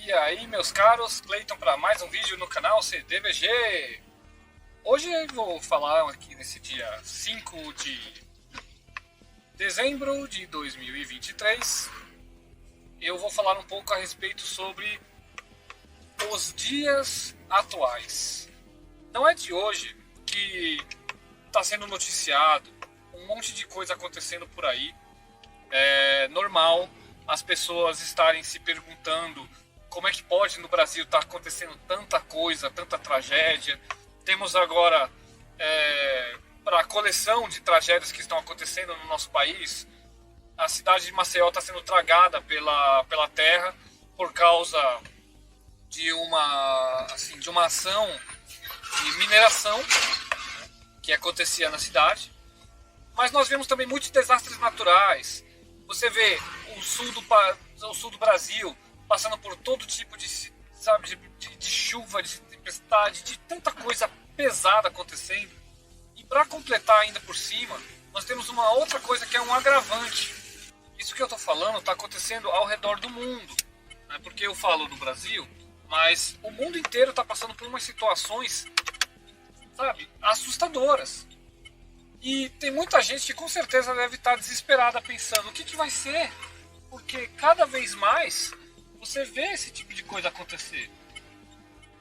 E aí, meus caros, Cleiton para mais um vídeo no canal CDVG. Hoje eu vou falar aqui nesse dia 5 de dezembro de 2023. Eu vou falar um pouco a respeito sobre os dias atuais. Não é de hoje que está sendo noticiado um monte de coisa acontecendo por aí. É normal as pessoas estarem se perguntando como é que pode no Brasil estar acontecendo tanta coisa, tanta tragédia. Temos agora, para a coleção de tragédias que estão acontecendo no nosso país, a cidade de Maceió está sendo tragada pela terra por causa de uma ação de mineração que acontecia na cidade. Mas nós vemos também muitos desastres naturais. Você vê o sul do Brasil passando por todo tipo de chuva, de tempestade, de tanta coisa pesada acontecendo. E para completar ainda por cima, nós temos uma outra coisa que é um agravante. Isso que eu estou falando está acontecendo ao redor do mundo. Né? Porque eu falo do Brasil, mas o mundo inteiro está passando por umas situações, assustadoras. E tem muita gente que com certeza deve estar desesperada pensando o que vai ser, porque cada vez mais você vê esse tipo de coisa acontecer.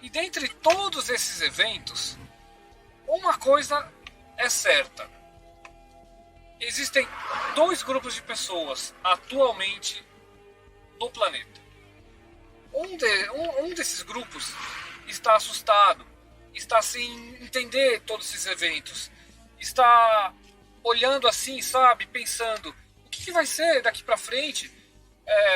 E dentre todos esses eventos, uma coisa é certa. Existem dois grupos de pessoas atualmente no planeta. Um desses grupos está assustado, está sem entender todos esses eventos, está olhando assim, pensando, o que vai ser daqui para frente?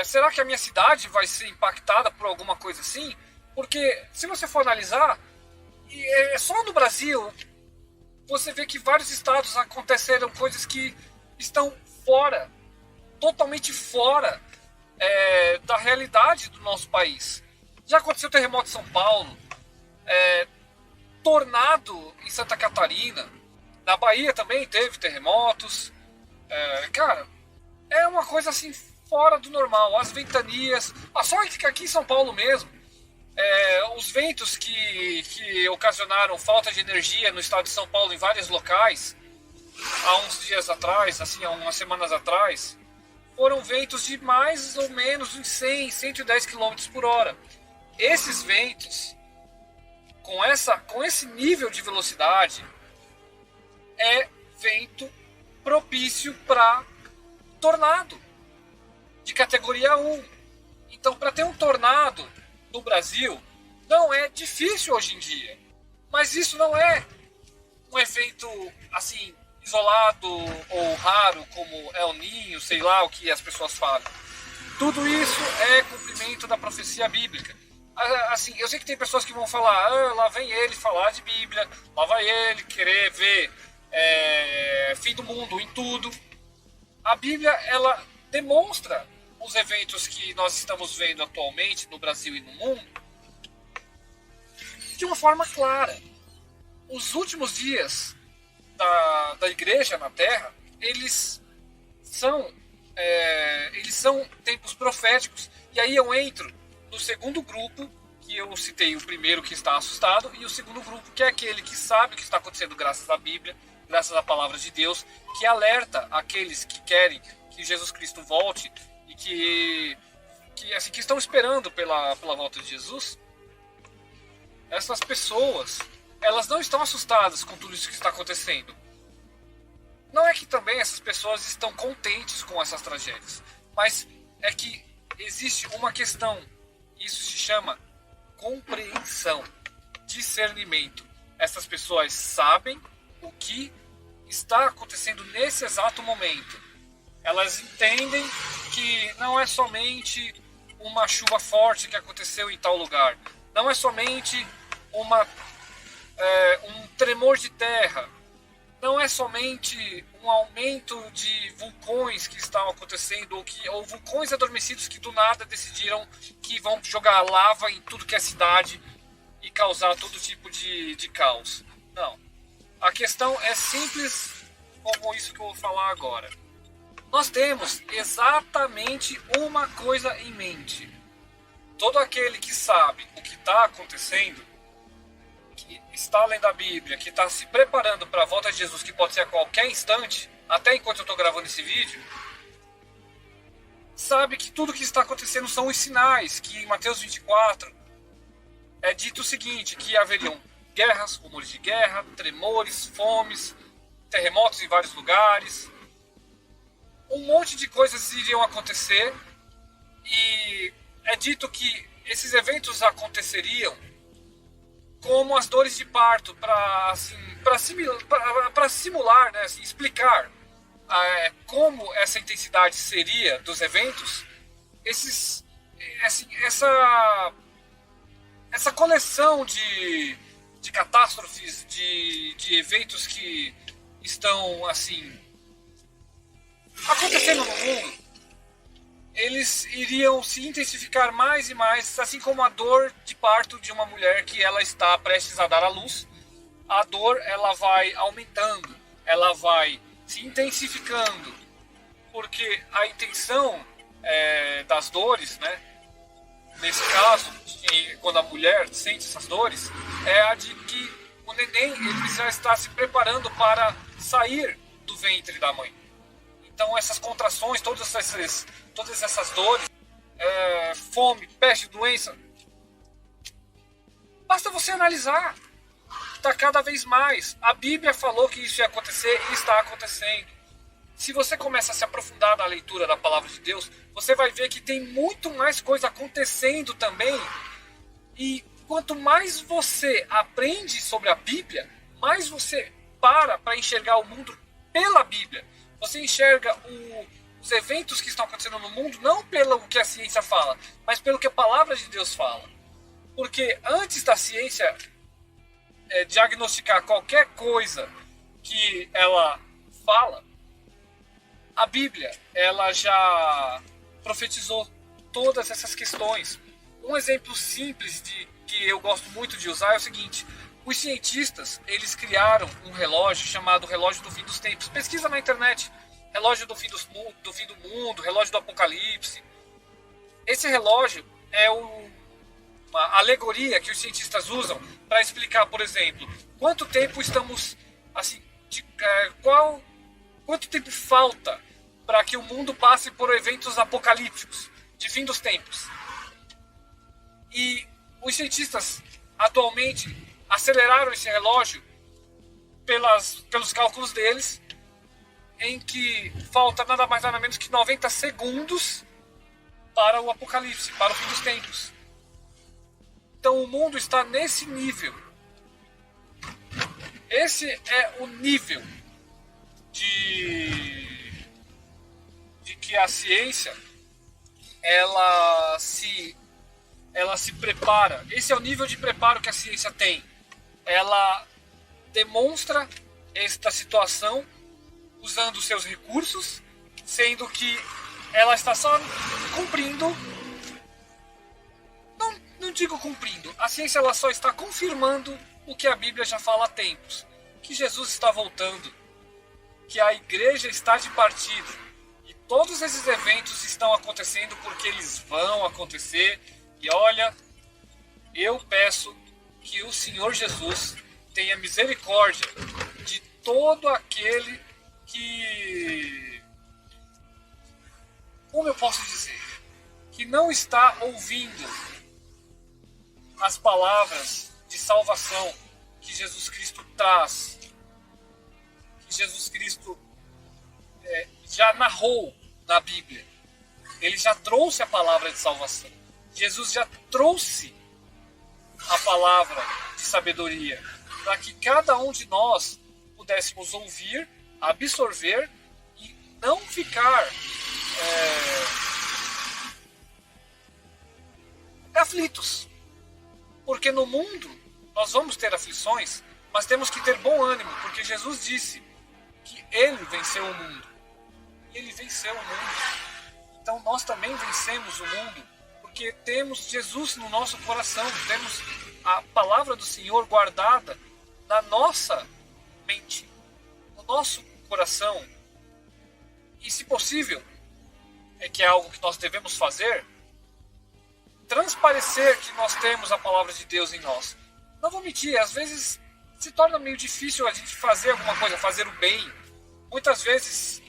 Será que a minha cidade vai ser impactada por alguma coisa assim? Porque se você for analisar, só no Brasil, você vê que vários estados aconteceram coisas que estão fora, totalmente fora da realidade do nosso país. Já aconteceu terremoto em São Paulo, tornado em Santa Catarina, na Bahia também teve terremotos. É uma coisa assim fora do normal. As ventanias, só aqui em São Paulo mesmo, os ventos que ocasionaram falta de energia no estado de São Paulo em vários locais, há uns dias atrás, há umas semanas atrás, foram ventos de mais ou menos uns 100, 110 km por hora. Esses ventos, com esse nível de velocidade, é vento propício para tornado de categoria 1. Então, para ter um tornado no Brasil, não é difícil hoje em dia. Mas isso não é um evento assim isolado ou raro como El Niño, sei lá o que as pessoas falam. Tudo isso é cumprimento da profecia bíblica. Eu sei que tem pessoas que vão falar, lá vem ele falar de Bíblia, lá vai ele querer ver fim do mundo em tudo. A Bíblia, ela demonstra os eventos que nós estamos vendo atualmente no Brasil e no mundo de uma forma clara. Os últimos dias da igreja na Terra, eles são tempos proféticos. E aí eu entro no segundo grupo, que eu citei, o primeiro que está assustado, e o segundo grupo, que é aquele que sabe o que está acontecendo graças à Bíblia, graças à palavra de Deus, que alerta aqueles que querem que Jesus Cristo volte e que estão esperando pela volta de Jesus. Essas pessoas, elas não estão assustadas com tudo isso que está acontecendo. Não é que também essas pessoas estão contentes com essas tragédias, mas é que existe uma questão. Isso se chama compreensão, discernimento. Essas pessoas sabem o que está acontecendo nesse exato momento. Elas entendem que não é somente uma chuva forte que aconteceu em tal lugar. Não é somente um tremor de terra. Não é somente um aumento de vulcões que estão acontecendo ou vulcões adormecidos que do nada decidiram que vão jogar lava em tudo que é cidade e causar todo tipo de caos. Não. A questão é simples como isso que eu vou falar agora. Nós temos exatamente uma coisa em mente. todo aquele que sabe o que está acontecendo, que está lendo a Bíblia, que está se preparando para a volta de Jesus, que pode ser a qualquer instante, até enquanto eu estou gravando esse vídeo, sabe que tudo que está acontecendo são os sinais, que em Mateus 24 é dito o seguinte, que haveriam guerras, rumores de guerra, tremores, fomes, terremotos em vários lugares, um monte de coisas iriam acontecer, e é dito que esses eventos aconteceriam como as dores de parto, para assim, simular, né, assim, explicar como essa intensidade seria dos eventos, essa coleção de catástrofes, de eventos que estão assim acontecendo no mundo, eles iriam se intensificar mais e mais, assim como a dor de parto de uma mulher que ela está prestes a dar à luz. A dor, ela vai aumentando, ela vai se intensificando, porque a intenção das dores, né, nesse caso, quando a mulher sente essas dores, é a de que o neném ele já está se preparando para sair do ventre da mãe. Então essas contrações, todas essas dores, fome, peste, doença, basta você analisar. Está cada vez mais. A Bíblia falou que isso ia acontecer e está acontecendo. Se você começa a se aprofundar na leitura da palavra de Deus, você vai ver que tem muito mais coisa acontecendo também. E quanto mais você aprende sobre a Bíblia, mais você para enxergar o mundo pela Bíblia. Você enxerga os eventos que estão acontecendo no mundo não pelo que a ciência fala, mas pelo que a palavra de Deus fala. Porque antes da ciência diagnosticar qualquer coisa que ela fala, a Bíblia ela já profetizou todas essas questões. Um exemplo simples que eu gosto muito de usar é o seguinte: os cientistas eles criaram um relógio chamado relógio do fim dos tempos. Pesquisa na internet, relógio do fim do mundo, relógio do apocalipse. Esse relógio é uma alegoria que os cientistas usam para explicar, por exemplo, quanto tempo estamos assim, quanto tempo falta para que o mundo passe por eventos apocalípticos de fim dos tempos. E os cientistas atualmente aceleraram esse relógio pelos cálculos deles, em que falta nada mais nada menos que 90 segundos para o apocalipse, para o fim dos tempos. Então o mundo está nesse nível. Esse é o nível de que a ciência ela se prepara. Esse é o nível de preparo que a ciência tem. Ela demonstra esta situação usando seus recursos, sendo que ela está só cumprindo. Não digo cumprindo. A ciência ela só está confirmando o que a Bíblia já fala há tempos. Que Jesus está voltando. Que a igreja está de partida. E todos esses eventos estão acontecendo porque eles vão acontecer. E olha, eu peço que o Senhor Jesus tenha misericórdia de todo aquele que, como eu posso dizer, que não está ouvindo as palavras de salvação que Jesus Cristo traz, que Jesus Cristo já narrou na Bíblia. Ele já trouxe a palavra de salvação. Jesus já trouxe a palavra de sabedoria para que cada um de nós pudéssemos ouvir, absorver e não ficar aflitos. Porque no mundo nós vamos ter aflições, mas temos que ter bom ânimo, porque Jesus disse que Ele venceu o mundo. E Ele venceu o mundo. Então nós também vencemos o mundo, porque temos Jesus no nosso coração, temos a palavra do Senhor guardada na nossa mente, no nosso coração. E se possível, que é algo que nós devemos fazer, transparecer que nós temos a palavra de Deus em nós. Não vou mentir, às vezes se torna meio difícil a gente fazer alguma coisa, fazer o bem. Muitas vezes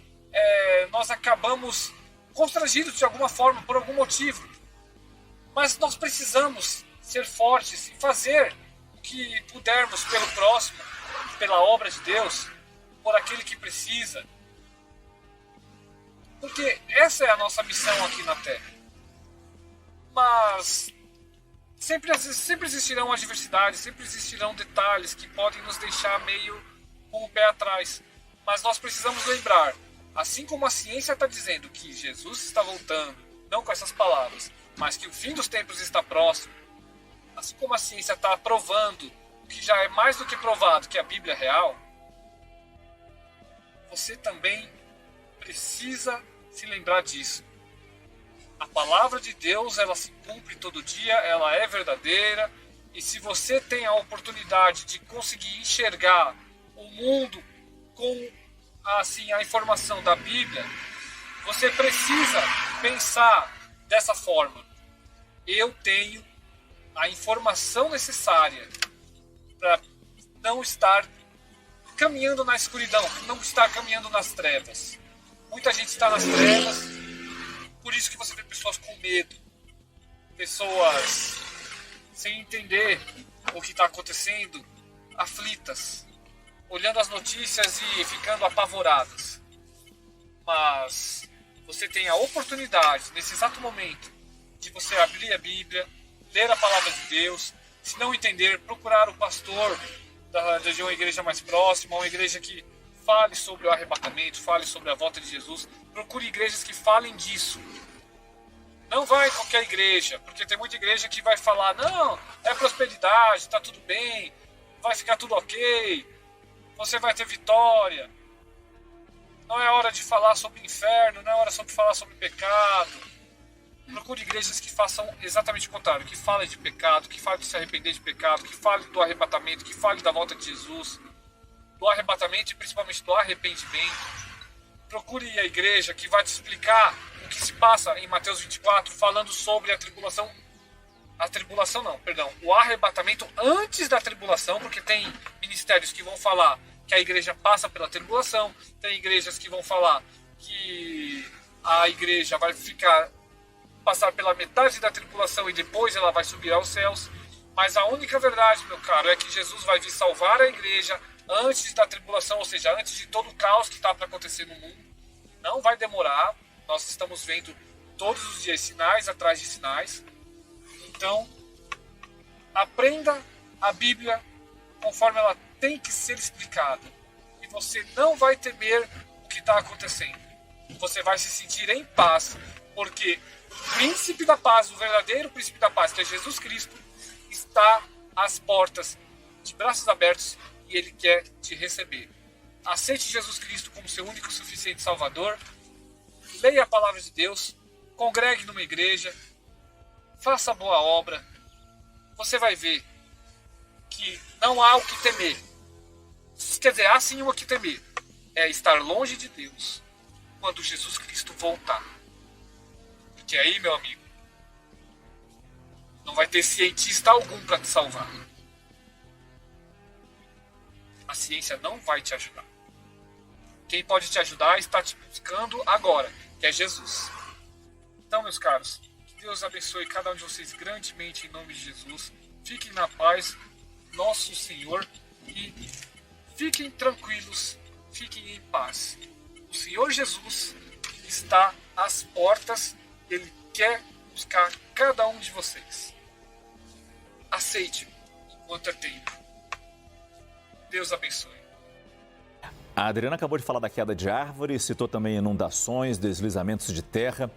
nós acabamos constrangidos de alguma forma, por algum motivo. Mas nós precisamos ser fortes e fazer o que pudermos pelo próximo, pela obra de Deus, por aquele que precisa. Porque essa é a nossa missão aqui na Terra. Mas sempre existirão adversidades, sempre existirão detalhes que podem nos deixar meio com o pé atrás. Mas nós precisamos lembrar, assim como a ciência está dizendo que Jesus está voltando, não com essas palavras, mas que o fim dos tempos está próximo, assim como a ciência está provando, o que já é mais do que provado, que a Bíblia é real, você também precisa se lembrar disso. A palavra de Deus, ela se cumpre todo dia, ela é verdadeira, e se você tem a oportunidade de conseguir enxergar o mundo com assim, a informação da Bíblia, você precisa pensar dessa forma. Eu tenho a informação necessária para não estar caminhando na escuridão, não estar caminhando nas trevas. Muita gente está nas trevas, por isso que você vê pessoas com medo, pessoas sem entender o que está acontecendo, aflitas, olhando as notícias e ficando apavoradas. Mas você tem a oportunidade, nesse exato momento, de você abrir a Bíblia, ler a palavra de Deus, se não entender, procurar o pastor de uma igreja mais próxima, uma igreja que fale sobre o arrebatamento, fale sobre a volta de Jesus. Procure igrejas que falem disso. Não vai em qualquer igreja, porque tem muita igreja que vai falar, não, é prosperidade, está tudo bem, vai ficar tudo ok, você vai ter vitória. Não é hora de falar sobre inferno, não é hora de falar sobre pecado. Procure igrejas que façam exatamente o contrário, que falem de pecado, que falem de se arrepender de pecado, que falem do arrebatamento, que falem da volta de Jesus, do arrebatamento e principalmente do arrependimento. Procure a igreja que vai te explicar o que se passa em Mateus 24, falando sobre o arrebatamento antes da tribulação, porque tem ministérios que vão falar que a igreja passa pela tribulação, tem igrejas que vão falar que a igreja vai passar pela metade da tribulação e depois ela vai subir aos céus. Mas a única verdade, meu caro, é que Jesus vai vir salvar a igreja antes da tribulação, ou seja, antes de todo o caos que está para acontecer no mundo. Não vai demorar, nós estamos vendo todos os dias sinais atrás de sinais. Então, aprenda a Bíblia conforme ela tem que ser explicada. E você não vai temer o que está acontecendo. Você vai se sentir em paz, porque o príncipe da paz, o verdadeiro príncipe da paz, que é Jesus Cristo, está às portas, de braços abertos, e Ele quer te receber. Aceite Jesus Cristo como seu único e suficiente Salvador. Leia a palavra de Deus. Congregue numa igreja. Faça boa obra. Você vai ver que não há o que temer. Quer dizer, há sim o que temer. É estar longe de Deus quando Jesus Cristo voltar. Porque aí, meu amigo, não vai ter cientista algum para te salvar. A ciência não vai te ajudar. Quem pode te ajudar está te buscando agora, que é Jesus. Então, meus caros, que Deus abençoe cada um de vocês grandemente em nome de Jesus. Fiquem na paz, nosso Senhor, e fiquem tranquilos, fiquem em paz. O Senhor Jesus está às portas, Ele quer buscar cada um de vocês. Aceite enquanto é tempo. Deus abençoe. A Adriana acabou de falar da queda de árvores, citou também inundações, deslizamentos de terra.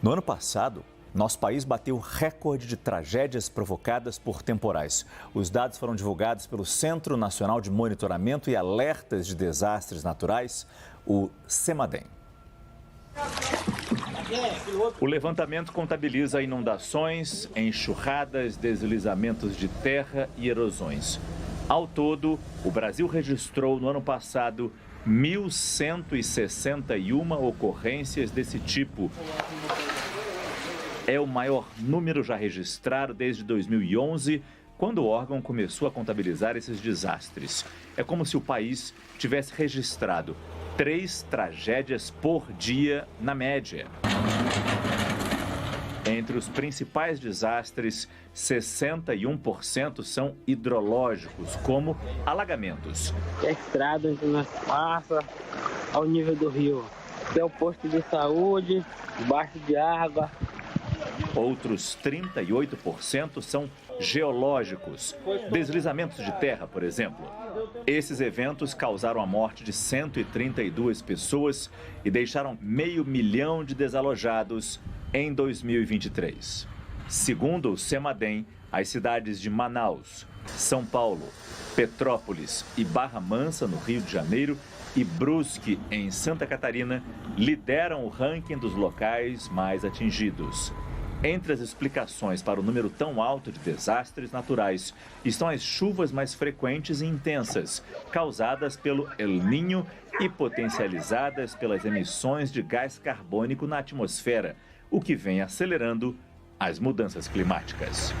No ano passado, nosso país bateu recorde de tragédias provocadas por temporais. Os dados foram divulgados pelo Centro Nacional de Monitoramento e Alertas de Desastres Naturais, o CEMADEM. O levantamento contabiliza inundações, enxurradas, deslizamentos de terra e erosões. Ao todo, o Brasil registrou no ano passado 1.161 ocorrências desse tipo. É o maior número já registrado desde 2011, quando o órgão começou a contabilizar esses desastres. É como se o país tivesse registrado 3 tragédias por dia na média. Entre os principais desastres, 61% são hidrológicos, como alagamentos. A estrada onde nós passa ao nível do rio. Tem o posto de saúde, baixo de água. Outros 38% são geológicos, deslizamentos de terra, por exemplo. Esses eventos causaram a morte de 132 pessoas e deixaram 500 mil de desalojados em 2023. Segundo o CEMADEM, as cidades de Manaus, São Paulo, Petrópolis e Barra Mansa, no Rio de Janeiro, e Brusque, em Santa Catarina, lideram o ranking dos locais mais atingidos. Entre as explicações para o número tão alto de desastres naturais estão as chuvas mais frequentes e intensas, causadas pelo El Niño e potencializadas pelas emissões de gás carbônico na atmosfera, o que vem acelerando as mudanças climáticas.